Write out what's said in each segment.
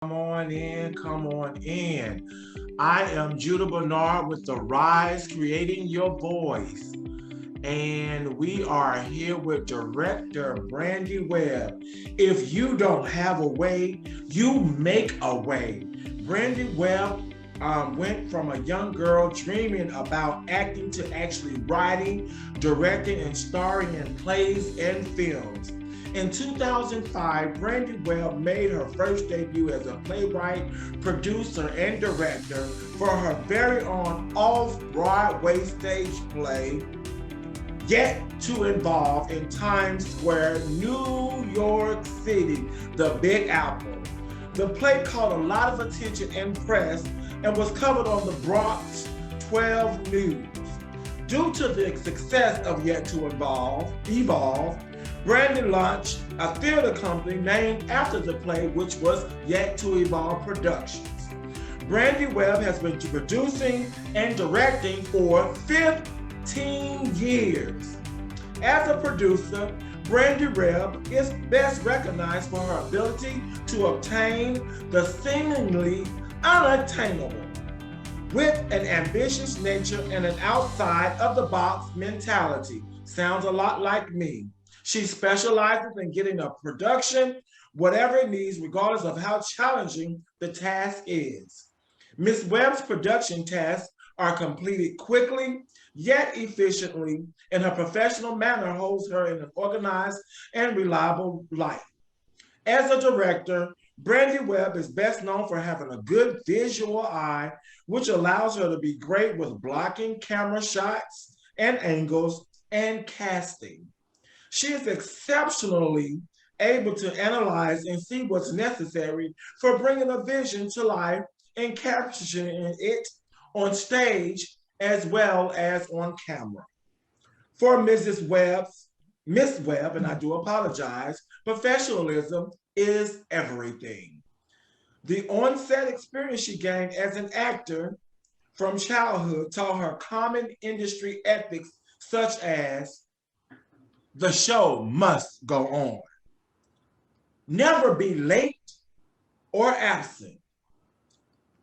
Come on in, come on in. I am Judah Bernard with The Rise, Creating Your Voice. And we are here with director Brandi Webb. If you don't have a way, you make a way. Brandi Webb went from a young girl dreaming about acting to actually writing, directing, and starring in plays and films. In 2005, Brandi Webb made her first debut as a playwright, producer, and director for her very own off-Broadway stage play, Yet to Involve in Times Square, New York City, the Big Apple. The play caught a lot of attention and press and was covered on the Bronx 12 News. Due to the success of Yet to Evolve, Brandi launched a theater company named after the play, which was Yet to Evolve Productions. Brandi Webb has been producing and directing for 15 years. As a producer, Brandi Webb is best recognized for her ability to obtain the seemingly unattainable. With an ambitious nature and an outside of the box mentality. Sounds a lot like me. She specializes in getting a production, whatever it needs, regardless of how challenging the task is. Ms. Webb's production tasks are completed quickly, yet efficiently, and her professional manner holds her in an organized and reliable light. As a director, Brandi Webb is best known for having a good visual eye, which allows her to be great with blocking camera shots and angles and casting. She is exceptionally able to analyze and see what's necessary for bringing a vision to life and capturing it on stage as well as on camera. For Miss Webb, and I do apologize, professionalism is everything. The on-set experience she gained as an actor from childhood taught her common industry ethics such as the show must go on. Never be late or absent.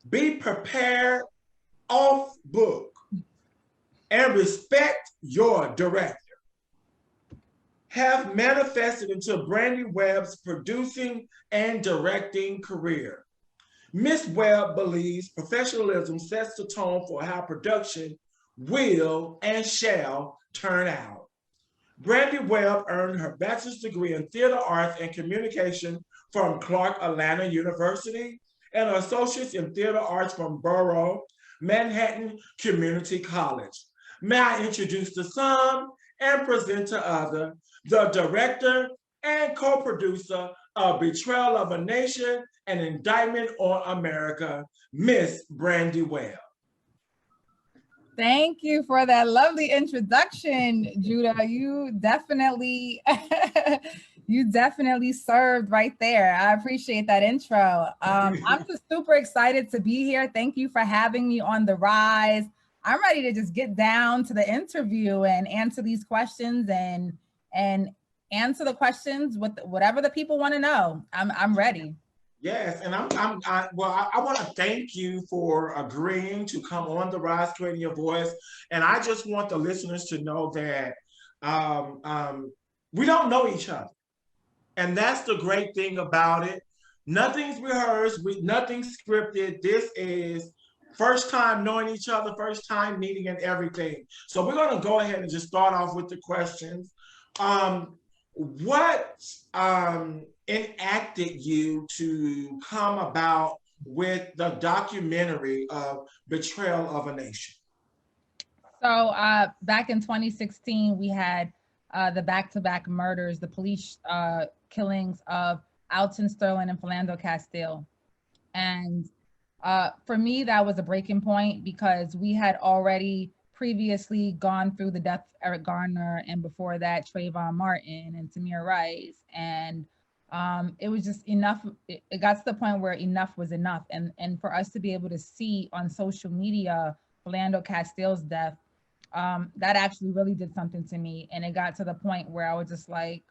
Be prepared off book and respect your director. Have manifested into Brandi Webb's producing and directing career. Miss Webb believes professionalism sets the tone for how production will and shall turn out. Brandi Webb earned her bachelor's degree in theater arts and communication from Clark Atlanta University and her associate's in theater arts from Borough Manhattan Community College. May I introduce to some and present to others the director and co-producer of Betrayal of a Nation, an Indictment on America, Miss Brandi Webb. Thank you for that lovely introduction, Judah. You definitely, you definitely served right there. I appreciate that intro. I'm just super excited to be here. Thank you for having me on The Rise. I'm ready to just get down to the interview and answer these questions and answer the questions with whatever the people want to know. I'm ready. Yes, and I want to thank you for agreeing to come on The Rise, Creating Your Voice. And I just want the listeners to know that we don't know each other. And that's the great thing about it. Nothing's rehearsed, nothing's scripted. This is first time knowing each other, first time meeting and everything. So we're going to go ahead and just start off with the questions. What enacted you to come about with the documentary of Betrayal of a Nation? So back in 2016, we had the back-to-back murders, the police killings of Alton Sterling and Philando Castile. And for me, that was a breaking point because we had already previously gone through the death of Eric Garner, and before that, Trayvon Martin and Tamir Rice. And it was just enough. It got to the point where enough was enough. And for us to be able to see on social media Philando Castile's death, that actually really did something to me. And it got to the point where I was just like,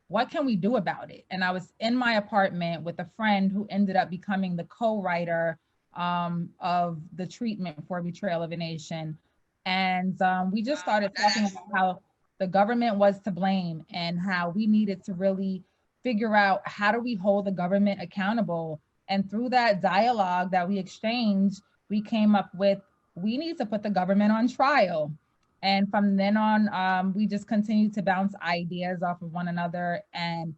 what can we do about it? And I was in my apartment with a friend who ended up becoming the co-writer of the treatment for betrayal of a nation. And we just started talking about how the government was to blame and how we needed to really figure out how do we hold the government accountable. And through that dialogue that we exchanged, we came up with, we need to put the government on trial. And from then on, we just continued to bounce ideas off of one another. And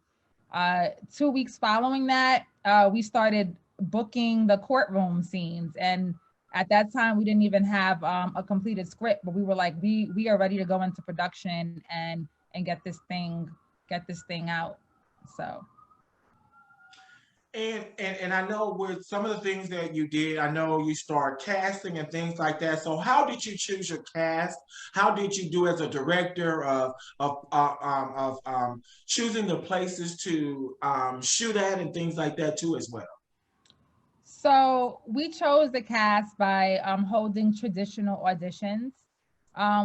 2 weeks following that, we started booking the courtroom scenes. And at that time, we didn't even have a completed script, but we were like, we are ready to go into production and get this thing out. So. And I know with some of the things that you did, I know you start casting and things like that. So how did you choose your cast? How did you do as a director of choosing the places to shoot at and things like that too as well? So we chose the cast by holding traditional auditions.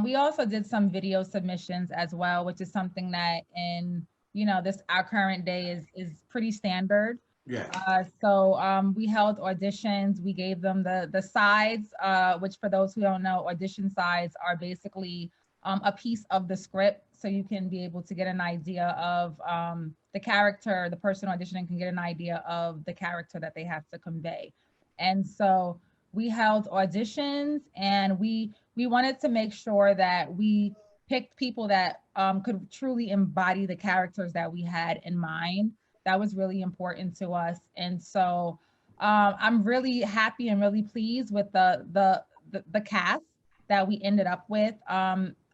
We also did some video submissions as well, which is something that in this our current day is pretty standard. Yeah. So we held auditions. We gave them the sides, which for those who don't know, audition sides are basically a piece of the script, so you can be able to get an idea of the character. The person auditioning can get an idea of the character that they have to convey. And so we held auditions, and we wanted to make sure that we picked people that could truly embody the characters that we had in mind. That was really important to us. And so I'm really happy and really pleased with the cast that we ended up with.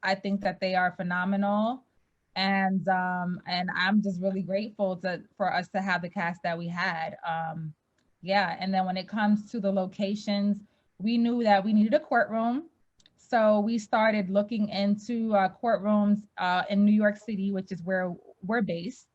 I think that they are phenomenal. And I'm just really grateful for us to have the cast that we had. Yeah, and then when it comes to the locations, we knew that we needed a courtroom. So we started looking into courtrooms in New York City, which is where we're based.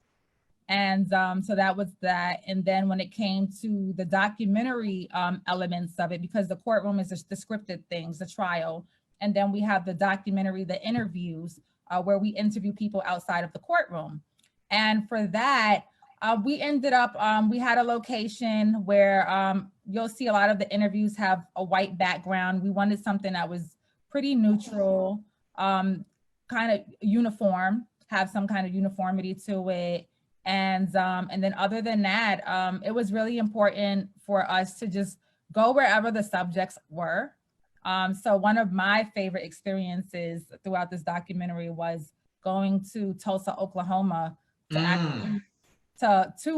And so that was that. And then when it came to the documentary elements of it, because the courtroom is the scripted things, the trial. And then we have the documentary, the interviews, where we interview people outside of the courtroom. And for that, we ended up, we had a location where you'll see a lot of the interviews have a white background. We wanted something that was pretty neutral, kind of uniform, have some kind of uniformity to it. And then other than that, it was really important for us to just go wherever the subjects were. So one of my favorite experiences throughout this documentary was going to Tulsa, Oklahoma to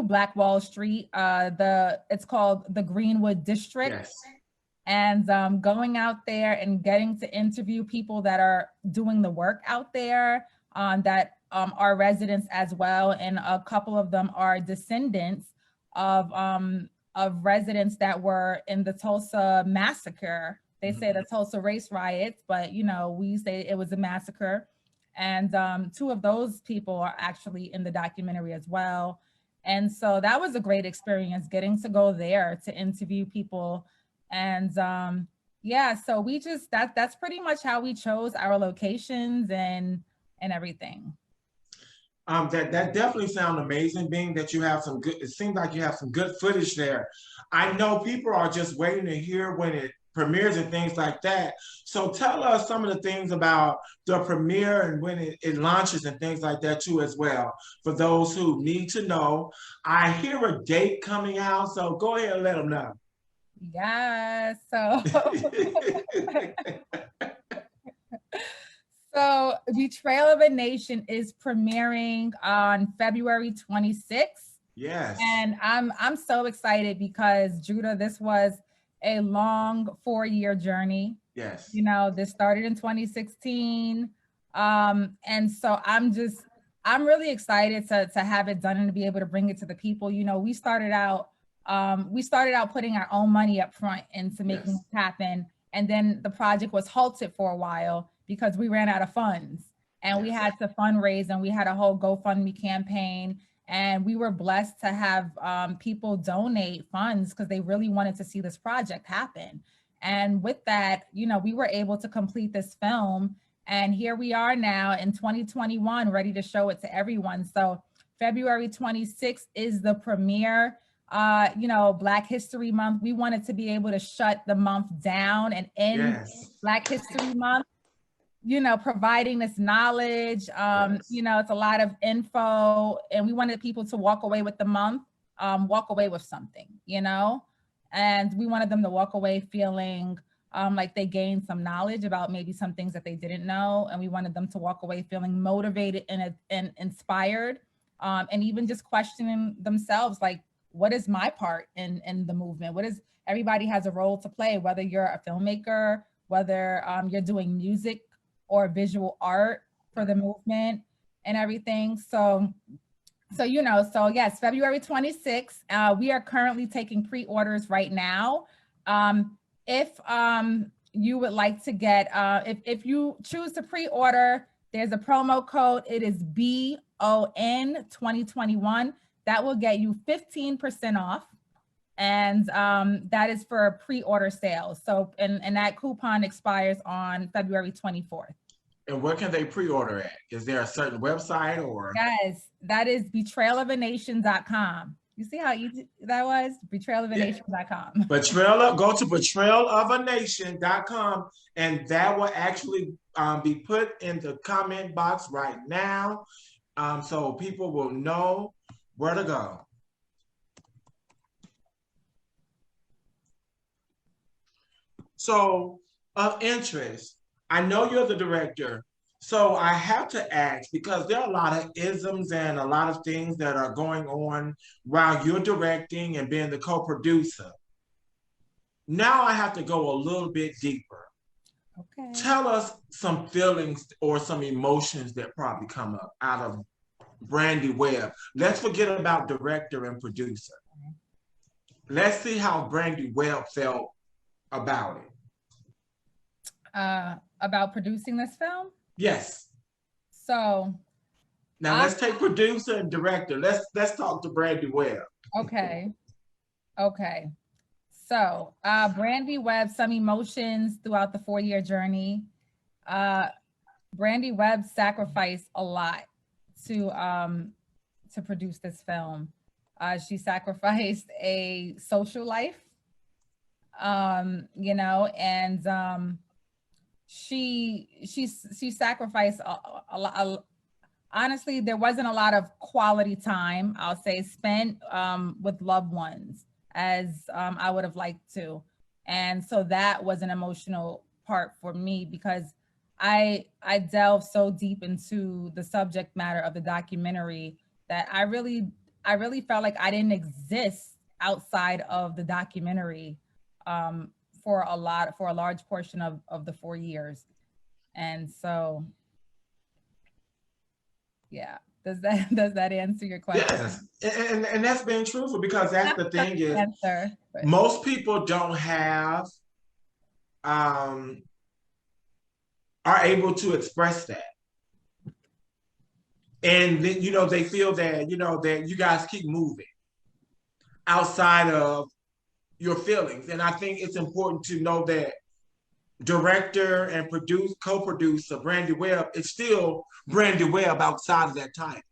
Black Wall Street. It's called the Greenwood District. Yes. And going out there and getting to interview people that are doing the work out there, that are residents as well, and a couple of them are descendants of residents that were in the Tulsa massacre. They say the Tulsa race riots, but we say it was a massacre. And two of those people are actually in the documentary as well. And so that was a great experience, getting to go there to interview people. And yeah, so we just that's pretty much how we chose our locations and everything. That definitely sounds amazing, being that you have some good, it seems like you have some good footage there. I know people are just waiting to hear when it premieres and things like that. So tell us some of the things about the premiere and when it launches and things like that too as well, for those who need to know. I hear a date coming out, so go ahead and let them know. Yeah, so Betrayal of a Nation is premiering on February 26th. Yes. And I'm so excited because, Judah, this was a long 4-year journey. Yes. This started in 2016. And so I'm really excited to have it done and to be able to bring it to the people. We started out putting our own money up front into making this happen. And then the project was halted for a while because we ran out of funds, and we had to fundraise, and we had a whole GoFundMe campaign. And we were blessed to have people donate funds because they really wanted to see this project happen. And with that, we were able to complete this film. And here we are now in 2021, ready to show it to everyone. So February 26th is the premiere. Black History Month. We wanted to be able to shut the month down and end Black History Month, providing this knowledge. It's a lot of info, and we wanted people to walk away with the month, walk away with something, and we wanted them to walk away feeling like they gained some knowledge about maybe some things that they didn't know. And we wanted them to walk away feeling motivated and inspired, and even just questioning themselves, like, what is my part in the movement? Everybody has a role to play, whether you're a filmmaker, whether you're doing music or visual art for the movement and everything. So yes, February 26th, we are currently taking pre-orders right now. If you would like to get, if you choose to pre-order, there's a promo code. It is BON 2021. That will get you 15% off. And that is for pre-order sales. So, and that coupon expires on February 24th. And where can they pre-order at? Is there a certain website or? Yes, that is betrayalanation.com. You see how easy that was? Betrayalanation.com. Go to betrayalanation.com, and that will actually be put in the comment box right now, so people will know where to go. So, of interest, I know you're the director, so I have to ask, because there are a lot of isms and a lot of things that are going on while you're directing and being the co-producer. Now I have to go a little bit deeper. Okay. Tell us some feelings or some emotions that probably come up out of Brandi Webb. Let's forget about director and producer. Let's see how Brandi Webb felt about it. About producing this film? Yes. So now let's take producer and director. Let's talk to Brandi Webb. Okay. So Brandi Webb, some emotions throughout the 4-year journey. Brandi Webb sacrificed a lot to produce this film. She sacrificed a social life, and she sacrificed a lot. Honestly, there wasn't a lot of quality time, I'll say, spent with loved ones as I would have liked to. And so that was an emotional part for me, because I delved so deep into the subject matter of the documentary that I really felt like I didn't exist outside of the documentary for a large portion of the 4 years. And so, yeah, does that answer your question? Yes, and that's being truthful, because that's the thing is, most people don't have, are able to express that. And they feel that, that you guys keep moving outside of your feelings. And I think it's important to know that director and co-producer Brandi Webb is still Brandi Webb outside of that title.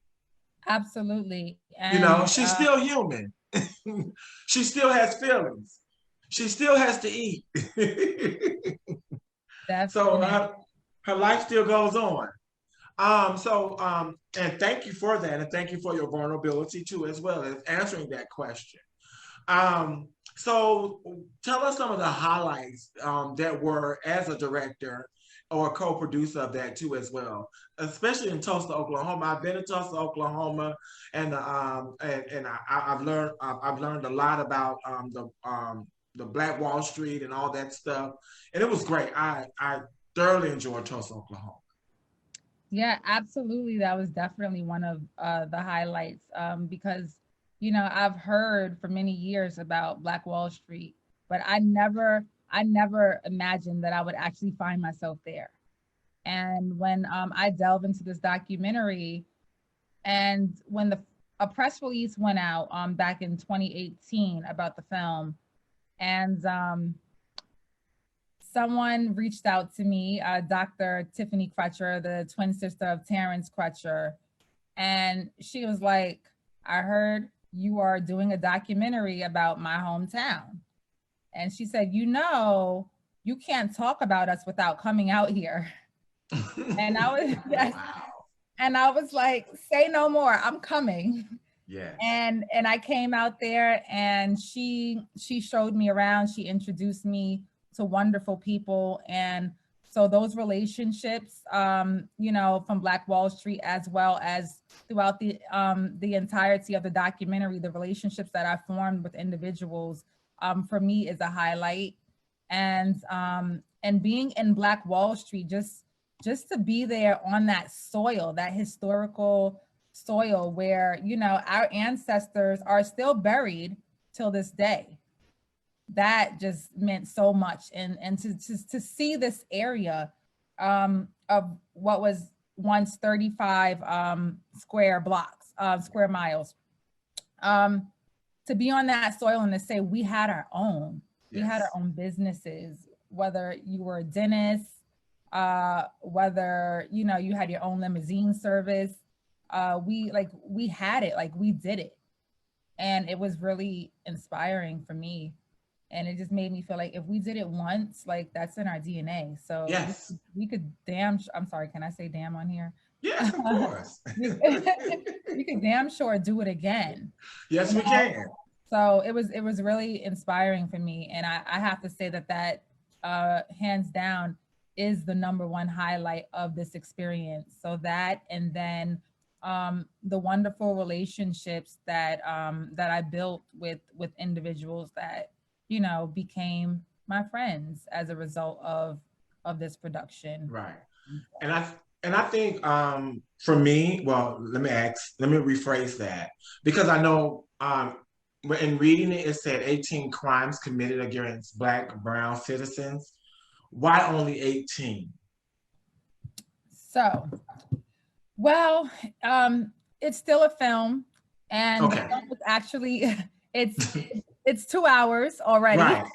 Absolutely. And, she's still human. She still has feelings. She still has to eat. So her life still goes on. And thank you for that. And thank you for your vulnerability too, as well as answering that question. So tell us some of the highlights that were as a director or co-producer of that too, as well, especially in Tulsa, Oklahoma. I've been in Tulsa, Oklahoma, and I've learned a lot about the Black Wall Street and all that stuff, and it was great. I thoroughly enjoyed Tulsa, Oklahoma. Yeah, absolutely. That was definitely one of the highlights, because I've heard for many years about Black Wall Street, but I never imagined that I would actually find myself there. And when I delve into this documentary, and when a press release went out back in 2018 about the film, and someone reached out to me, Dr. Tiffany Crutcher, the twin sister of Terrence Crutcher, And she was like, I heard you are doing a documentary about my hometown. And she said, you know, you can't talk about us without coming out here. And I was, yes, Wow. and I was like, say no more, I'm coming. Yeah. And I came out there, and she showed me around. She introduced me to wonderful people. And so those relationships, you know, from Black Wall Street, as well as throughout the entirety of the documentary, the relationships that I formed with individuals, for me, is a highlight. And being in Black Wall Street, just to be there on that soil, that historical soil where, you know, our ancestors are still buried till this day. That just meant so much. And to see this area of what was once 35 square blocks, square miles, to be on that soil and to say we had our own, we had our own businesses, whether you were a dentist, whether, you know, you had your own limousine service, we had it, like we did it. And it was really inspiring for me. And it just made me feel like if we did it once, like that's in our DNA. So yes, we could I'm sorry, can I say damn on here? Yes, of course. we could damn sure do it again. Yes, we can. So it was really inspiring for me. And I have to say that hands down is the #1 highlight of this experience. So that, and then the wonderful relationships that I built with individuals that, you know, became my friends as a result of this production. Right. And I think for me, well, let me rephrase that, because I know in reading it, it said 18 crimes committed against Black, brown citizens. Why only 18? So, well, it's still a film, and okay. The film was actually it's 2 hours already. Right.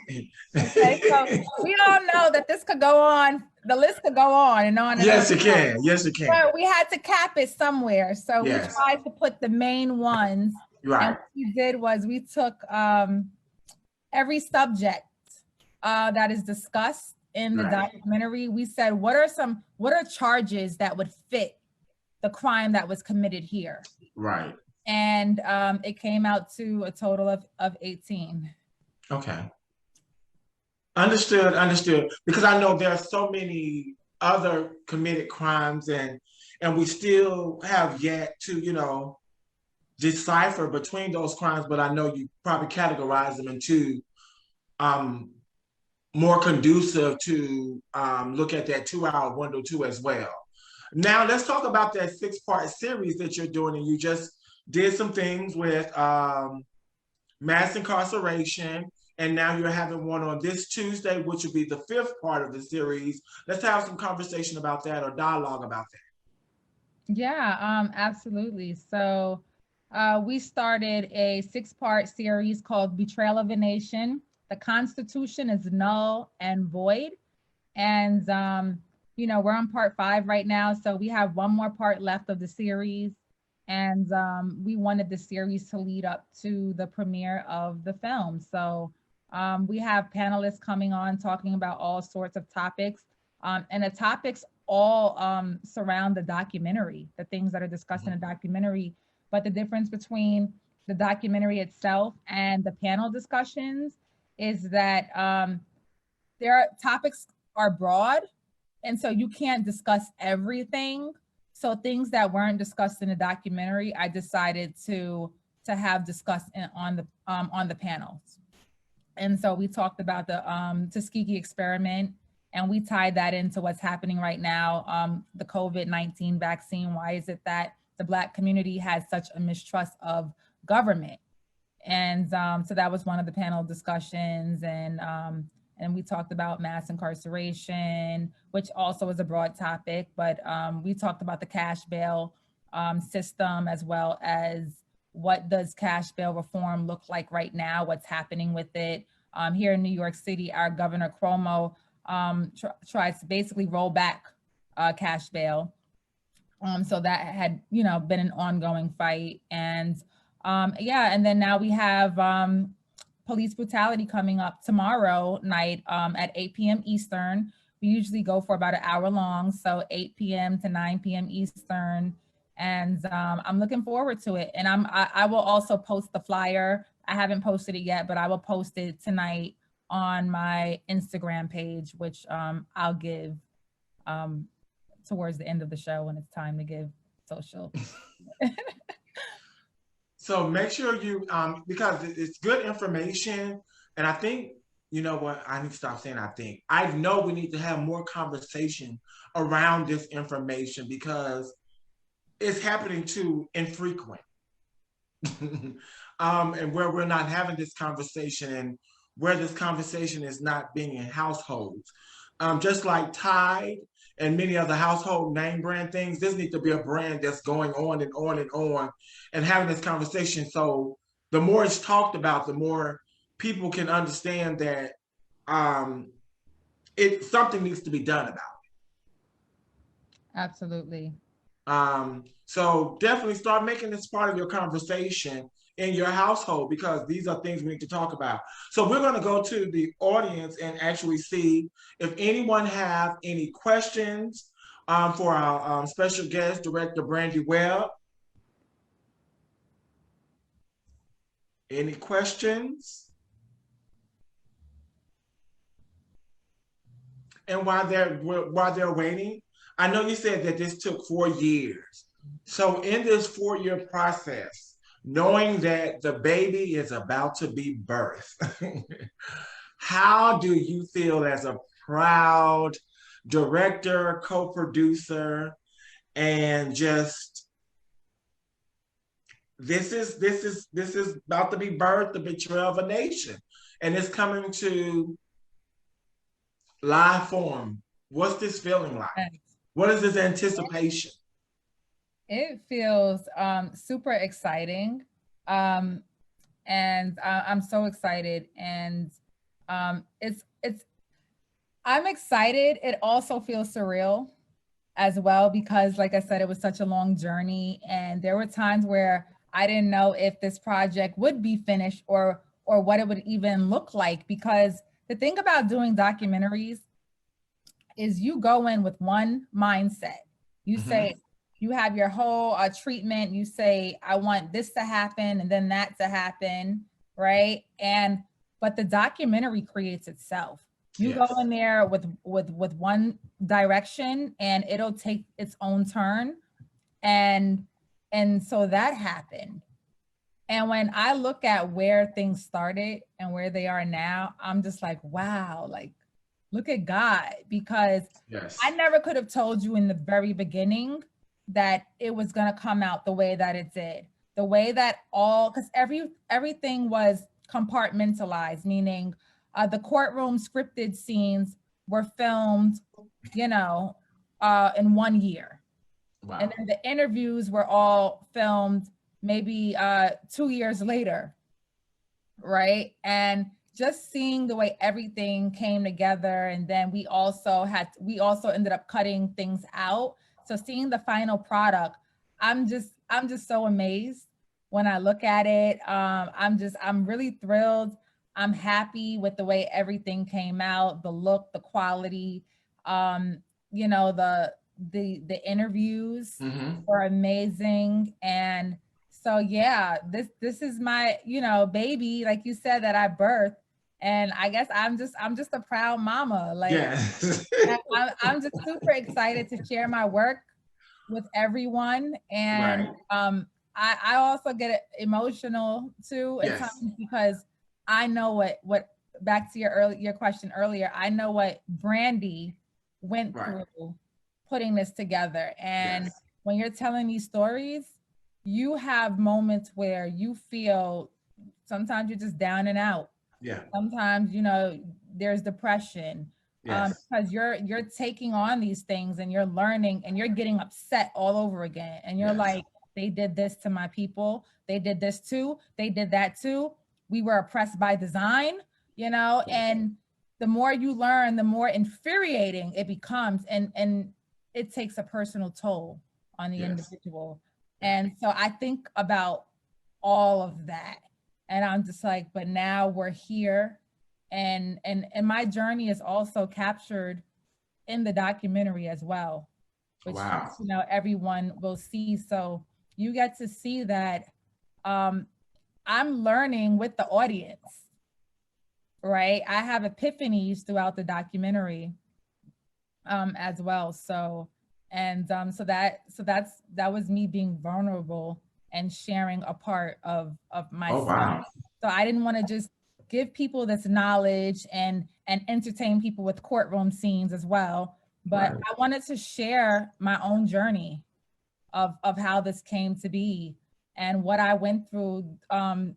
Okay, so we all know that this could go on. The list could go on and on. And yes, on. It can. Yes, it can. But we had to cap it somewhere, so we tried to put the main ones. Right. And what we did was we took every subject that is discussed in the documentary. We said, what are charges that would fit the crime that was committed here? Right. And it came out to a total of 18. Okay. Understood. Because I know there are so many other committed crimes, and we still have yet to, you know, decipher between those crimes. But I know you probably categorize them into more conducive to look at that 2-hour window too as well. Now let's talk about that 6-part series that you're doing, and you just did some things with mass incarceration, and now you're having one on this Tuesday, which will be the 5th part of the series. Let's have some conversation about that, or dialogue about that. Yeah, absolutely. So we started a 6-part series called Betrayal of a Nation. The Constitution is null and void. And, you know, we're on part 5 right now. So we have one more part left of the series. And we wanted the series to lead up to the premiere of the film. So we have panelists coming on talking about all sorts of topics. And the topics all surround the documentary, the things that are discussed in the documentary. But the difference between the documentary itself and the panel discussions is that topics are broad. And so you can't discuss everything. So things that weren't discussed in the documentary, I decided to have discussed on the panels. And so we talked about the Tuskegee experiment, and we tied that into what's happening right now, the COVID-19 vaccine. Why is it that the Black community has such a mistrust of government? And so that was one of the panel discussions. And we talked about mass incarceration, which also is a broad topic, but we talked about the cash bail system, as well as what does cash bail reform look like right now, what's happening with it. Here in New York City, our Governor Cuomo tries to basically roll back cash bail. So that had, been an ongoing fight. And yeah, and then now we have police brutality coming up tomorrow night at 8 p.m. Eastern. We usually go for about an hour long, so 8 p.m. to 9 p.m. Eastern. And I'm looking forward to it. And I will also post the flyer. I haven't posted it yet, but I will post it tonight on my Instagram page, which I'll give towards the end of the show when it's time to give social. So make sure you, because it's good information. And I think, you know what, I need to stop saying I think. I know we need to have more conversation around this information because it's happening too infrequent. And where we're not having this conversation and where this conversation is not being in households. Just like Tide and many other household name brand things, this needs to be a brand that's going on and on and on and having this conversation. So the more it's talked about, the more people can understand that something needs to be done about it. Absolutely. So definitely start making this part of your conversation in your household because these are things we need to talk about. So we're going to go to the audience and actually see if anyone have any questions for our special guest, Director Brandi Webb. Any questions? And while they're waiting, I know you said that this took 4 years. So in this 4-year process, knowing that the baby is about to be birthed, how do you feel as a proud director, co-producer, and just this is about to be birthed, the Betrayal of a Nation, and it's coming to live form. What's this feeling like? What is this anticipation? It feels super exciting. And I'm so excited. And I'm excited. It also feels surreal as well, because like I said, it was such a long journey. And there were times where I didn't know if this project would be finished or what it would even look like. Because the thing about doing documentaries is you go in with one mindset. You say, you have your whole treatment. You say, I want this to happen and then that to happen, right? But the documentary creates itself. You go in there with one direction and it'll take its own turn. And so that happened. And when I look at where things started and where they are now, I'm just like, wow, like, look at God, because I never could have told you in the very beginning that it was going to come out the way that it did, the way that because everything was compartmentalized, meaning the courtroom scripted scenes were filmed, in 1 year. Wow. And then the interviews were all filmed maybe 2 years later, right? And just seeing the way everything came together, and then we also ended up cutting things out. So seeing the final product, I'm just so amazed when I look at it. I'm really thrilled. I'm happy with the way everything came out, the look, the quality, the interviews were amazing. And so, yeah, this is my, baby, like you said, that I birthed. And I guess I'm just a proud mama. Like, I'm just super excited to share my work with everyone. And I also get emotional too at times, because I know what back to your question earlier, I know what Brandi went through putting this together. And when you're telling these stories, you have moments where you feel sometimes you're just down and out. Sometimes, there's depression because you're taking on these things and you're learning and you're getting upset all over again. And you're like, they did this to my people. They did this too. They did that too. We were oppressed by design, and the more you learn, the more infuriating it becomes. And it takes a personal toll. on the Yes. individual. And so I think about all of that, and I'm just like, but now we're here, and my journey is also captured in the documentary as well, which Wow. you know everyone will see. So you get to see that I'm learning with the audience, right? I have epiphanies throughout the documentary as well. So that was me being vulnerable and sharing a part of myself. Oh, wow. So I didn't want to just give people this knowledge and entertain people with courtroom scenes as well, but Right. I wanted to share my own journey of how this came to be and what I went through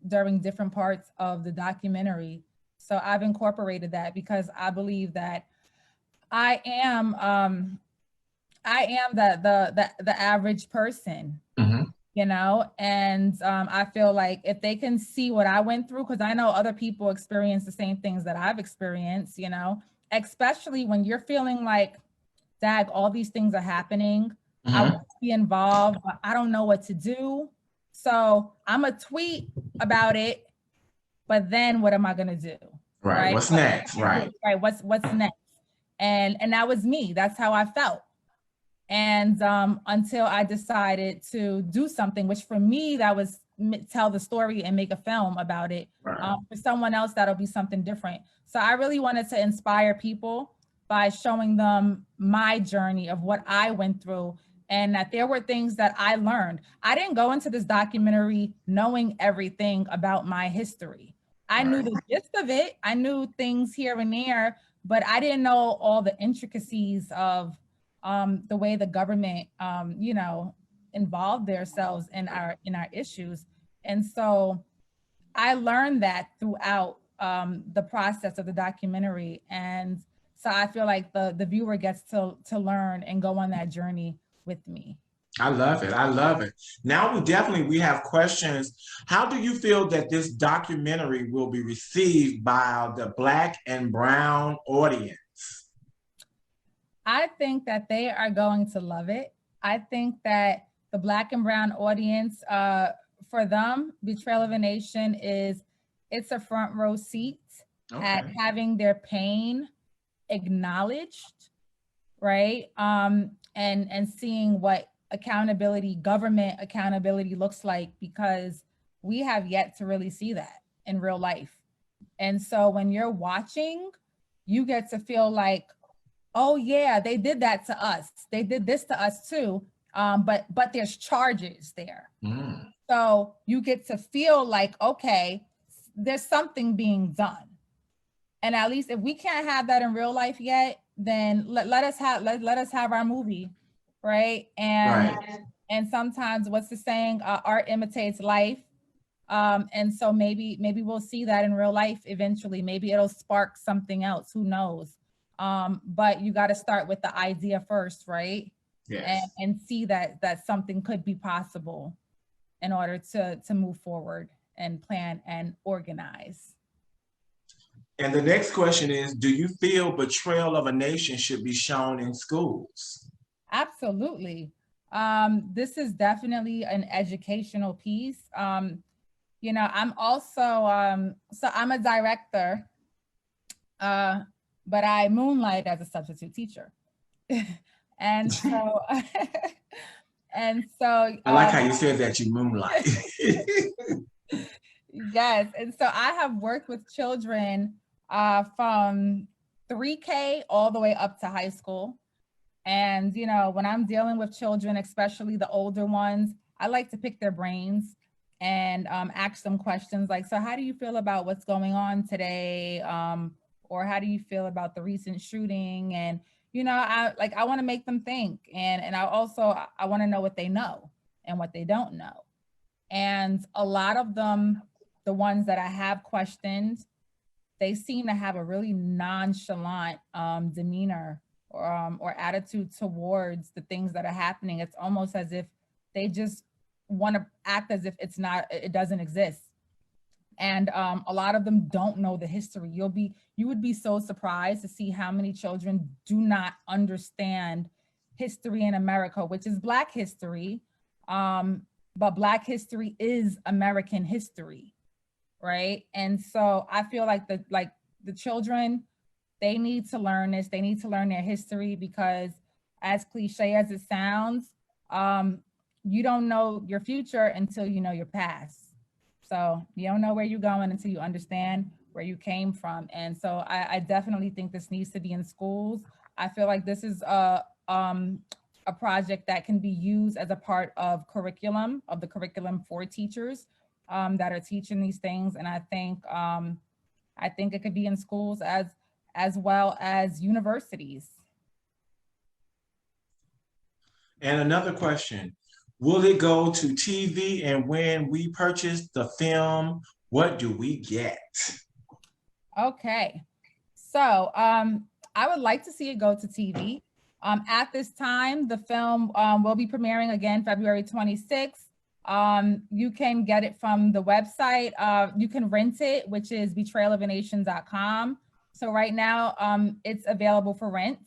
during different parts of the documentary. So I've incorporated that because I believe that I am the average person, Mm-hmm. you know, and I feel like if they can see what I went through, because I know other people experience the same things that I've experienced, you know, especially when you're feeling like, dag, all these things are happening. I Mm-hmm. want to be involved, but I don't know what to do. So I'm a tweet about it, but then what am I gonna do? Right. What's next? Right. Right. What's next? And that was me. That's how I felt. And until I decided to do something, which for me, that was tell the story and make a film about it. Right. For someone else, that'll be something different. So I really wanted to inspire people by showing them my journey of what I went through, and that there were things that I learned. I didn't go into this documentary knowing everything about my history. I knew the gist of it. I knew things here and there, but I didn't know all the intricacies of the way the government, you know, involved themselves in our issues. And so I learned that throughout the process of the documentary. And so I feel like the viewer gets to learn and go on that journey with me. I love it. I love it. Now we have questions. How do you feel that this documentary will be received by the Black and Brown audience? I think that they are going to love it. I think that the Black and Brown audience, for them, Betrayal of a Nation it's a front row seat at having their pain acknowledged, right? And seeing what government accountability looks like, because we have yet to really see that in real life. And so when you're watching, you get to feel like, oh yeah, they did that to us. They did this to us too. But there's charges there. Mm. So you get to feel like, okay, there's something being done. And at least if we can't have that in real life yet, then let us have our movie, right? And sometimes, what's the saying? Art imitates life. And so maybe we'll see that in real life eventually. Maybe it'll spark something else. Who knows? But you got to start with the idea first, right? Yes. And see that something could be possible in order to move forward and plan and organize. And the next question is, do you feel Betrayal of a Nation should be shown in schools? Absolutely. This is definitely an educational piece. You know, I'm also, so I'm a director, but I moonlight as a substitute teacher. And so, and so. I like how you said that, you moonlight. Yes, and so I have worked with children from 3K all the way up to high school. And, you know, when I'm dealing with children, especially the older ones, I like to pick their brains and ask them questions like, so how do you feel about what's going on today? Or how do you feel about the recent shooting? And, you know, I want to make them think. And I want to know what they know and what they don't know. And a lot of them, the ones that I have questioned, they seem to have a really nonchalant demeanor or attitude towards the things that are happening. It's almost as if they just want to act as if it doesn't exist. And a lot of them don't know the history. You would be so surprised to see how many children do not understand history in America, which is Black history. But Black history is American history, right? And so I feel like the children, they need to learn this. They need to learn their history because, as cliche as it sounds, you don't know your future until you know your past. So you don't know where you're going until you understand where you came from. And so I definitely think this needs to be in schools. I feel like this is a project that can be used as a part of the curriculum for teachers that are teaching these things. And I think it could be in schools as well as universities. And another question, will it go to TV? And when we purchase the film, what do we get? Okay. So I would like to see it go to TV. At this time, the film will be premiering again February 26th. You can get it from the website. You can rent it, which is betrayalofanation.com. So right now, it's available for rent,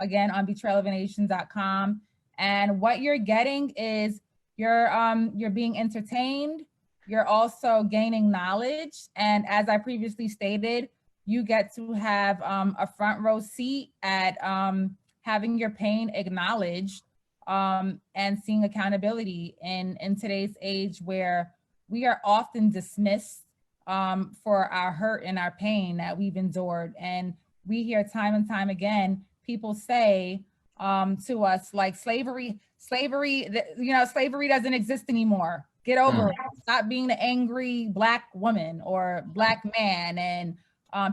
again, on betrayalofanation.com. And what you're getting is you're being entertained. You're also gaining knowledge. And as I previously stated, you get to have a front row seat at having your pain acknowledged and seeing accountability in today's age where we are often dismissed for our hurt and our pain that we've endured. And we hear time and time again, people say to us like slavery doesn't exist anymore. Get over it. Stop being the angry Black woman or Black man and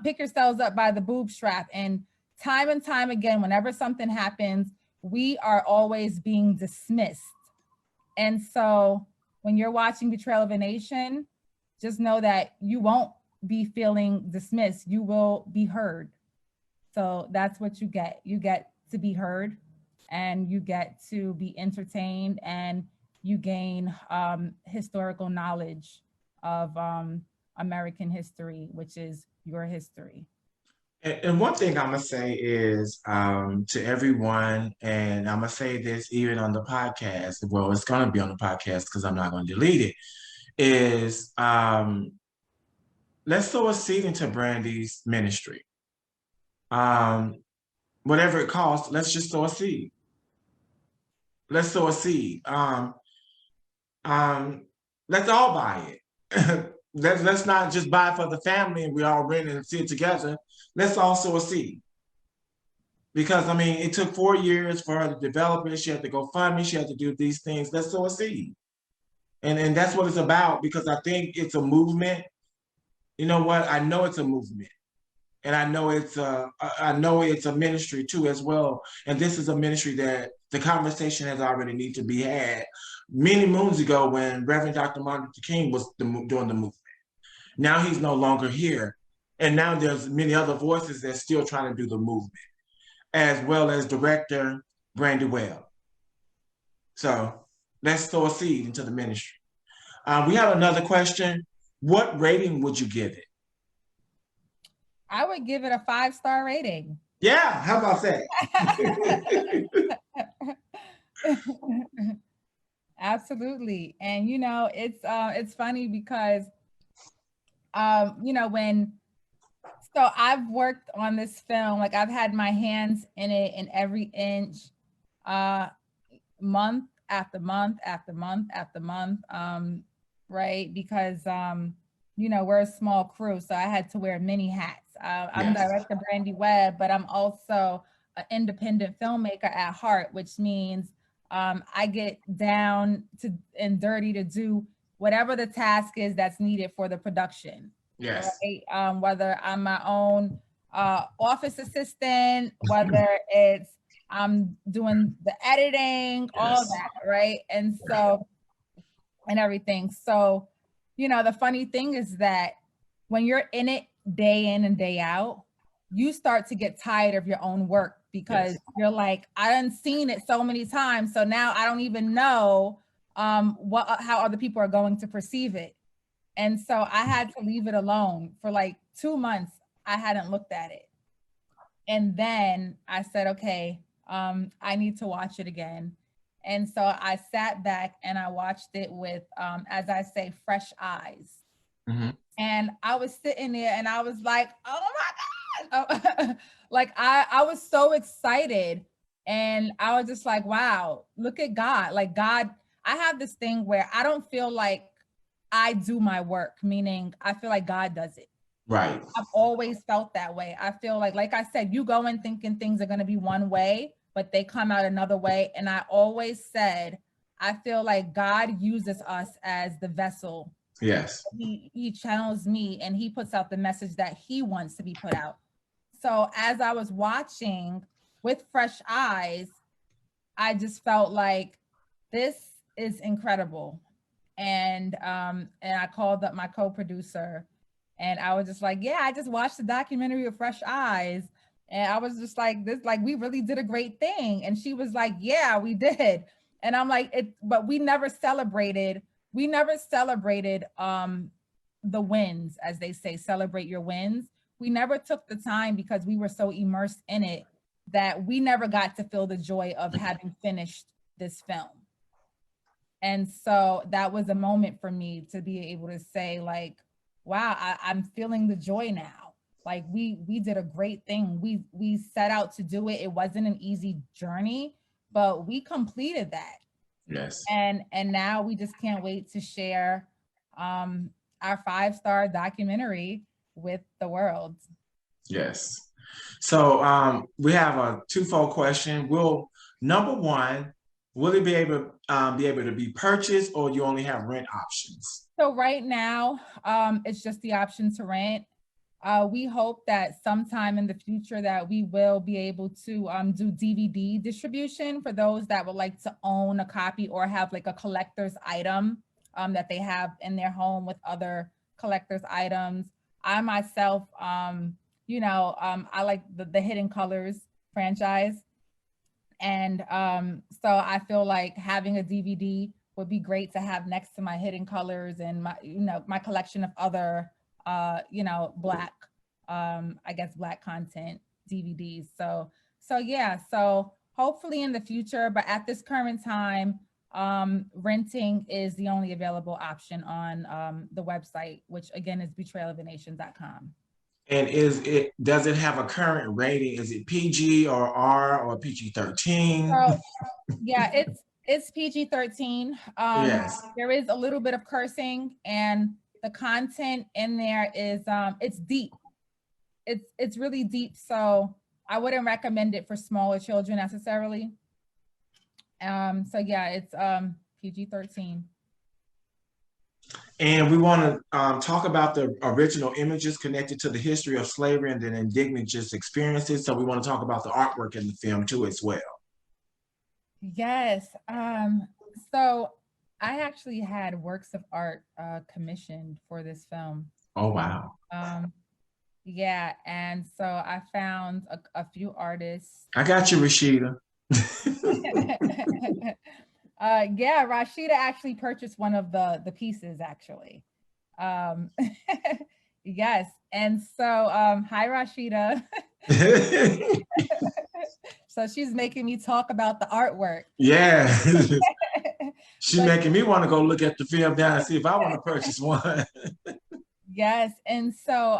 pick yourselves up by the boob strap. And time again, whenever something happens, we are always being dismissed. And so when you're watching Betrayal of a Nation, just know that you won't be feeling dismissed. You will be heard. So that's what you get. You get to be heard and you get to be entertained and you gain historical knowledge of American history, which is your history. And one thing I'm going to say is to everyone, and I'm going to say this even on the podcast, well, it's going to be on the podcast because I'm not going to delete it, is let's sow a seed into Brandi's ministry. Whatever it costs, let's just sow a seed. Let's sow a seed. Let's all buy it. Let's not just buy for the family and we all rent and see it together. Let's all sow a seed. Because, I mean, it took 4 years for her to develop it. She had to go fund me. She had to do these things. Let's sow a seed. And that's what it's about, because I think it's a movement. You know what? I know it's a movement. And I know it's a ministry too as well. And this is a ministry that the conversation has already need to be had many moons ago when Reverend Dr. Martin Luther King was doing the movement. Now he's no longer here. And now there's many other voices that still trying to do the movement, as well as director Brandi Webb. So let's sow a seed into the ministry. We have another question. What rating would you give it? I would give it a 5-star rating. Yeah, how about that? Absolutely. And you know, it's funny because so I've worked on this film, like I've had my hands in it in every inch, month after month after month after month, right? Because we're a small crew, so I had to wear many hats. I'm director Brandi Webb, but I'm also an independent filmmaker at heart, which means I get down to and dirty to do whatever the task is that's needed for the production. Yes. Right? Whether I'm my own office assistant, whether it's I'm doing the editing, all that, right? And so, and everything. So, the funny thing is that when you're in it day in and day out, you start to get tired of your own work because you're like, I done seen it so many times. So now I don't even know how other people are going to perceive it. And so I had to leave it alone for like 2 months. I hadn't looked at it. And then I said, okay, I need to watch it again. And so I sat back and I watched it with, as I say, fresh eyes. Mhm. And I was sitting there and I was like, oh my God. Oh, like I was so excited. And I was just like, wow, look at God. Like God, I have this thing where I don't feel like I do my work, meaning I feel like God does it. Right. I've always felt that way. I feel like I said, you go in thinking things are going to be one way, but they come out another way. And I always said, I feel like God uses us as the vessel. Yes. He channels me and he puts out the message that he wants to be put out. So as I was watching with fresh eyes, I just felt like this is incredible. And I called up my co-producer and I was just like, yeah, I just watched the documentary with fresh eyes. And I was just like, this, like, we really did a great thing. And she was like, yeah, we did. And I'm like, but we never celebrated the wins, as they say, celebrate your wins. We never took the time because we were so immersed in it that we never got to feel the joy of having finished this film. And so that was a moment for me to be able to say, like, wow, I'm feeling the joy now. Like we did a great thing. We set out to do it. It wasn't an easy journey, but we completed that. Yes. And now we just can't wait to share our 5-star documentary with the world. Yes. So we have a twofold question. Number one, will it be able to be purchased, or you only have rent options? So right now, it's just the option to rent. We hope that sometime in the future that we will be able to do DVD distribution for those that would like to own a copy or have like a collector's item that they have in their home with other collector's items. I myself, I like the Hidden Colors franchise. And so I feel like having a DVD would be great to have next to my Hidden Colors and my collection of other black black content DVDs. So yeah, so hopefully in the future, but at this current time, renting is the only available option on the website, which again is betrayalofthenation.com. And does it have a current rating? Is it PG or R or PG-13? So yeah, it's PG-13. Yes. There is a little bit of cursing, and the content in there is it's deep. It's really deep. So I wouldn't recommend it for smaller children necessarily. So yeah, it's PG-13. And we want to talk about the original images connected to the history of slavery and then indigenous experiences. So we want to talk about the artwork in the film too as well. Yes. So I actually had works of art commissioned for this film. Oh, wow. Yeah, and so I found a few artists. I got you, Rashida. Yeah, Rashida actually purchased one of the pieces actually. Yes, and so hi Rashida. So she's making me talk about the artwork. Yeah. She's making me want to go look at the film down and see if I want to purchase one. Yes, and so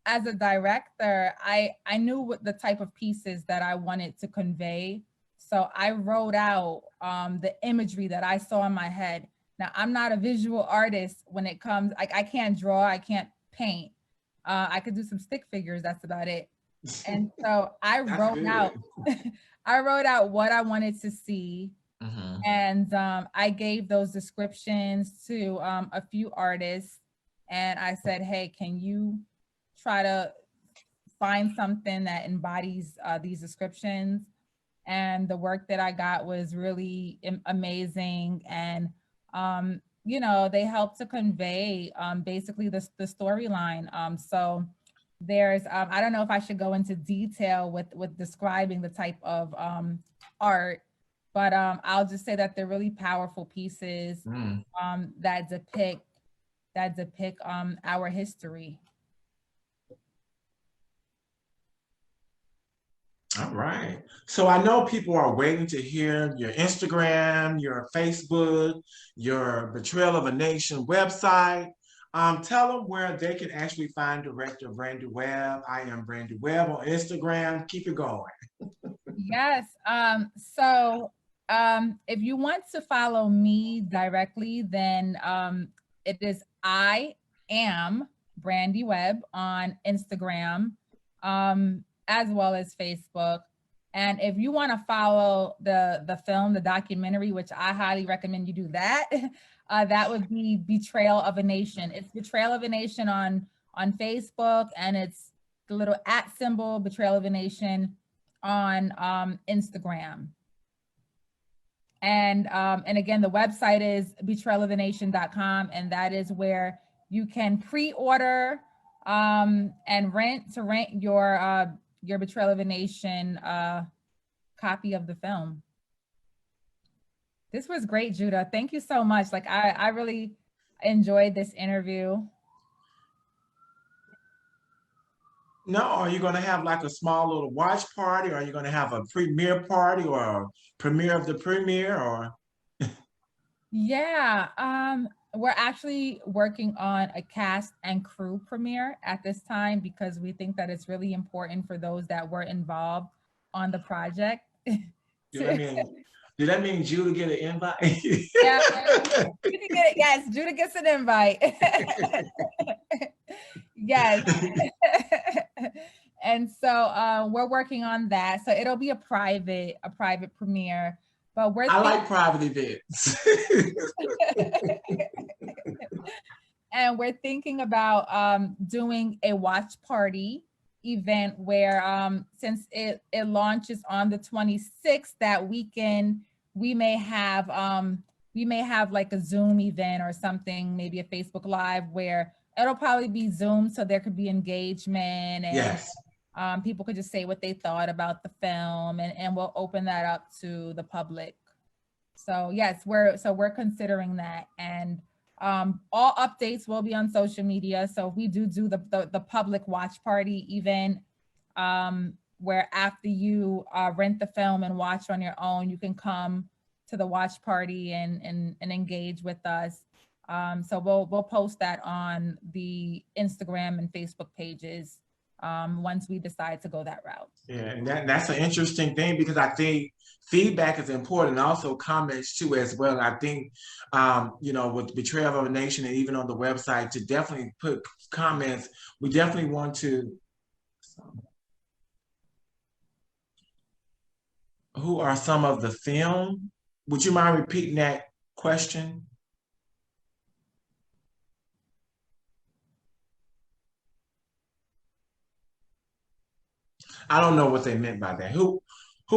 as a director, I knew what the type of pieces that I wanted to convey. So I wrote out the imagery that I saw in my head. Now, I'm not a visual artist when it comes, I can't draw, I can't paint. I could do some stick figures, that's about it. And so I wrote out what I wanted to see. Mm-hmm. And I gave those descriptions to a few artists. And I said, hey, can you try to find something that embodies these descriptions? And the work that I got was really amazing. And, they helped to convey basically the storyline. So there's, I don't know if I should go into detail with describing the type of art, but I'll just say that they're really powerful pieces that depict our history. All right. So I know people are waiting to hear your Instagram, your Facebook, your Betrayal of a Nation website. Tell them where they can actually find Director Brandi Webb. I am Brandi Webb on Instagram. Keep it going. Yes. If you want to follow me directly, then it is I am Brandi Webb on Instagram, as well as Facebook. And if you want to follow the film, the documentary, which I highly recommend you do that, that would be Betrayal of a Nation. It's Betrayal of a Nation on Facebook, and it's the little @ symbol Betrayal of a Nation on Instagram. And again, the website is betrayalofanation.com, and that is where you can pre-order and rent your Betrayal of a Nation copy of the film. This was great, Judah. Thank you so much. Like I really enjoyed this interview. No, are you going to have like a small little watch party, or are you going to have a premiere party or a premiere of the premiere, or? Yeah, we're actually working on a cast and crew premiere at this time because we think that it's really important for those that were involved on the project. Did that mean Judah get an invite? Yeah, yes, Judah gets an invite. Yes. And so we're working on that. So it'll be a private premiere. But I like private events. And we're thinking about doing a watch party event where since it launches on the 26th, that weekend, we may have like a Zoom event or something, maybe a Facebook Live, where it'll probably be Zoom, so there could be engagement, and yes. People could just say what they thought about the film, and we'll open that up to the public. So yes, we're considering that, and all updates will be on social media. So if we do the public watch party event, where after you rent the film and watch on your own, you can come to the watch party and engage with us. So we'll post that on the Instagram and Facebook pages once we decide to go that route. Yeah, and that's an interesting thing, because I think feedback is important, and also comments too as well. I think with Betrayal of a Nation, and even on the website, to definitely put comments. We definitely want to. Who are some of the film? Would you mind repeating that question? I don't know what they meant by that. Who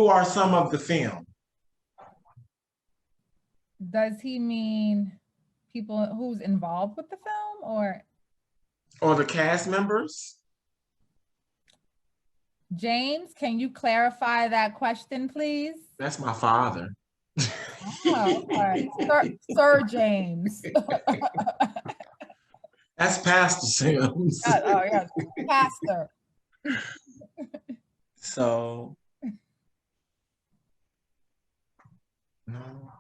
are some of the film? Does he mean people who's involved with the film, or the cast members? James, can you clarify that question, please? That's my father. Oh, okay. Sir James. That's Pastor Sims. Oh, yes, Pastor. So, no.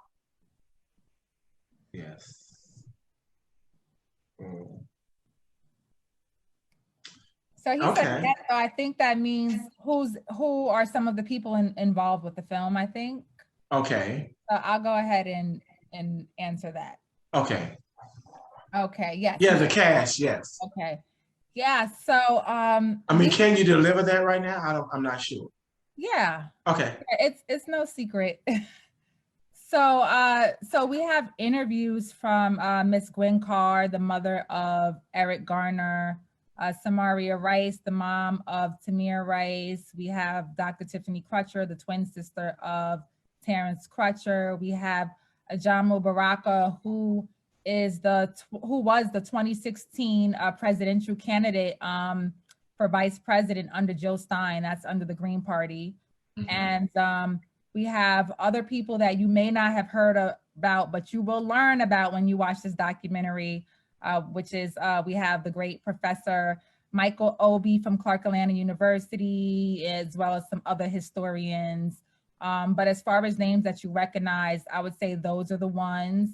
Yes. So he said yes, so I think that means who are some of the people involved with the film, I think. Okay. So I'll go ahead and answer that. Okay. Okay, yes. Yeah, the cast, yes. Okay. Yeah, so can you deliver that right now? I'm not sure. Yeah. Okay. It's no secret. So we have interviews from Miss Gwen Carr, the mother of Eric Garner, Samaria Rice, the mom of Tamir Rice. We have Dr. Tiffany Crutcher, the twin sister of Terrence Crutcher. We have Ajamu Baraka, who was the 2016 presidential candidate for vice president under Joe Stein. That's under the Green Party. Mm-hmm. And we have other people that you may not have heard about, but you will learn about when you watch this documentary, which is we have the great Professor Michael Obie from Clark Atlanta University, as well as some other historians. But as far as names that you recognize, I would say those are the ones.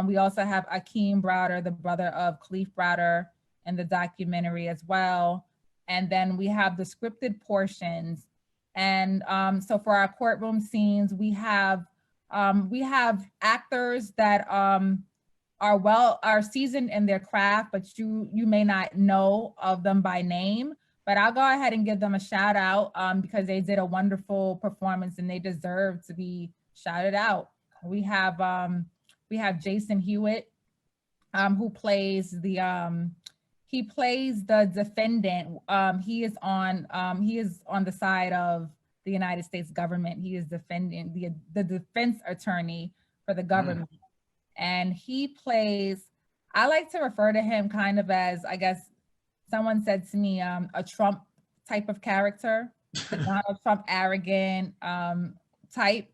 We also have Akeem Browder, the brother of Khalif Browder, in the documentary as well. And then we have the scripted portions. And so for our courtroom scenes, we have actors that are seasoned in their craft, but you may not know of them by name. But I'll go ahead and give them a shout out because they did a wonderful performance and they deserve to be shouted out. We have Jason Hewitt, who plays the defendant. He is on the side of the United States government. He is defending the defense attorney for the government. And he plays, I like to refer to him kind of as, I guess someone said to me, a Trump type of character, a Donald Trump arrogant type.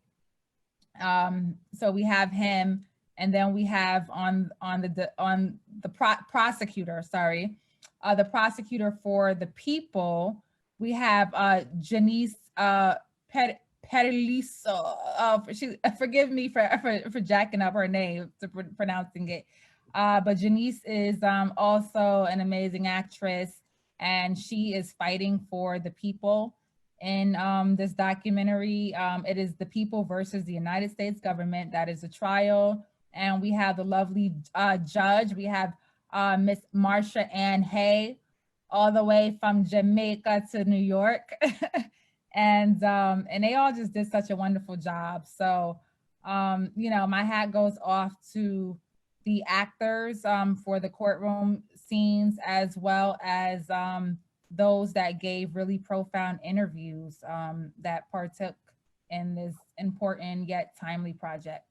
So we have him, and then we have on the prosecutor, the prosecutor for the people, we have Janice Perliso. Forgive me for jacking up her name, pronouncing it. But Janice is also an amazing actress, and she is fighting for the people in this documentary. It is the people versus the United States government. That is a trial. And we have the lovely judge. We have Miss Marsha Ann Hay, all the way from Jamaica to New York. And they all just did such a wonderful job. So, my hat goes off to the actors for the courtroom scenes, as well as those that gave really profound interviews that partook in this important yet timely project.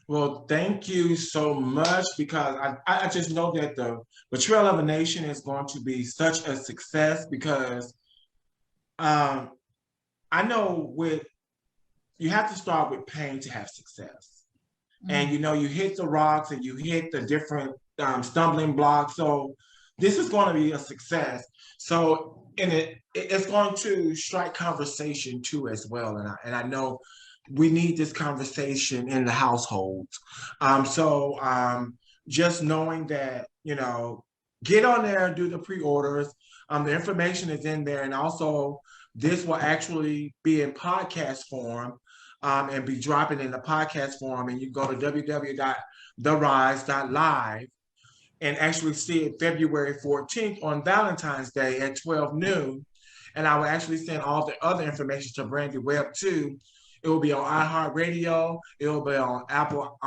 Well, thank you so much, because I just know that the Betrayal of a Nation is going to be such a success, because I know you have to start with pain to have success. And you hit the rocks and you hit the different stumbling blocks. So this is going to be a success. So it's going to strike conversation too as well. And I know we need this conversation in the households. Just knowing that, get on there and do the pre-orders. The information is in there. And also this will actually be in podcast form and be dropping in the podcast form. And you go to www.therise.live and actually see it February 14th on Valentine's Day at 12 noon. And I will actually send all the other information to Brandi Webb too. It will be on iHeartRadio. It will be on Apple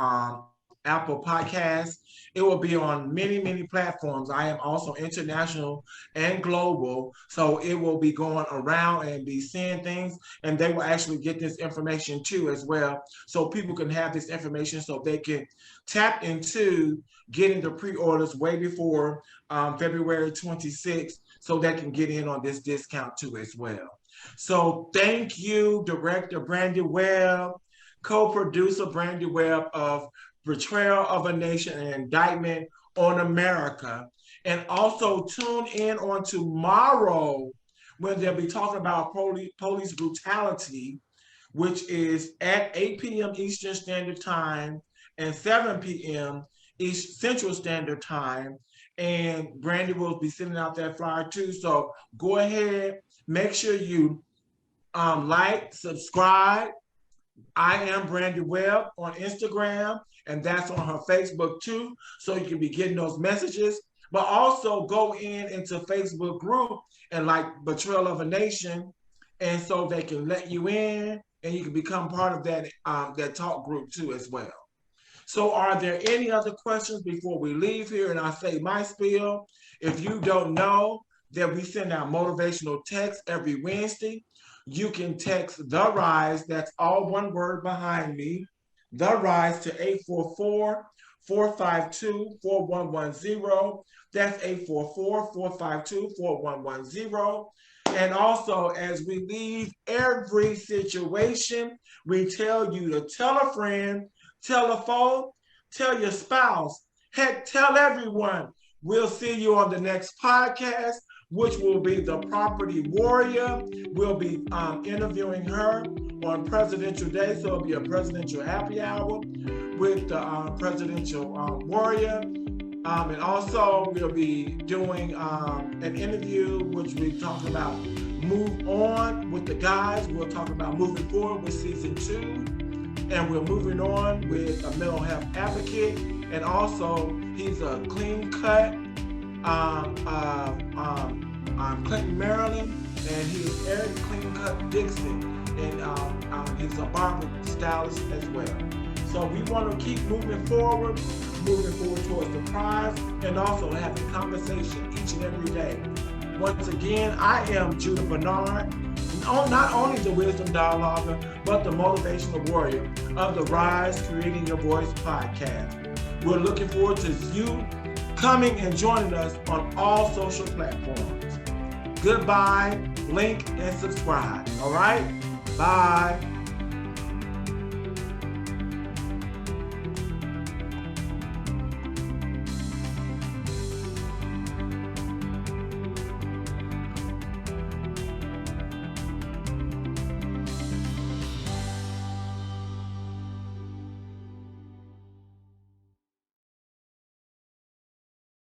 Podcasts. It will be on many, many platforms. I am also international and global. So it will be going around and be seeing things. And they will actually get this information too as well. So people can have this information so they can tap into getting the pre-orders way before February 26th, so they can get in on this discount too as well. So thank you, Director Brandi Webb, co-producer Brandi Webb of Betrayal of a Nation and Indictment on America. And also tune in on tomorrow when they'll be talking about police brutality, which is at 8 p.m. Eastern Standard Time and 7 p.m. East Central Standard Time. And Brandi will be sending out that flyer too. So go ahead. Make sure you like, subscribe. I am Brandi Webb on Instagram, and that's on her Facebook too. So you can be getting those messages. But also go into Facebook group and like Betrayal of a Nation, and so they can let you in, and you can become part of that talk group too as well. So are there any other questions before we leave here? And I say my spiel. If you don't know that we send out motivational texts every Wednesday, you can text The Rise, that's all one word behind me, The Rise to 844-452-4110. That's 844-452-4110. And also, as we leave every situation, we tell you to tell a friend, tell a foe, tell your spouse, Heck, tell everyone. We'll see you on the next podcast, which will be the Property Warrior. We'll be interviewing her on Presidential Day, so it'll be a presidential happy hour with the Presidential Warrior. And also, we'll be doing an interview, which we talk about move on with the guys. We'll talk about moving forward with season 2. And we're moving on with a mental health advocate. And also, he's a clean cut, Clinton, Maryland, and he's Eric Clean Cut Dixon, and he's a barber stylist as well. So we want to keep moving forward towards the prize, and also having conversation each and every day. Once again, I am Judah Bernard, not only the Wisdom Dialoguer, but the Motivational Warrior of the Rise Creating Your Voice podcast. We're looking forward to you coming and joining us on all social platforms. Goodbye, link, and subscribe. All right? Bye.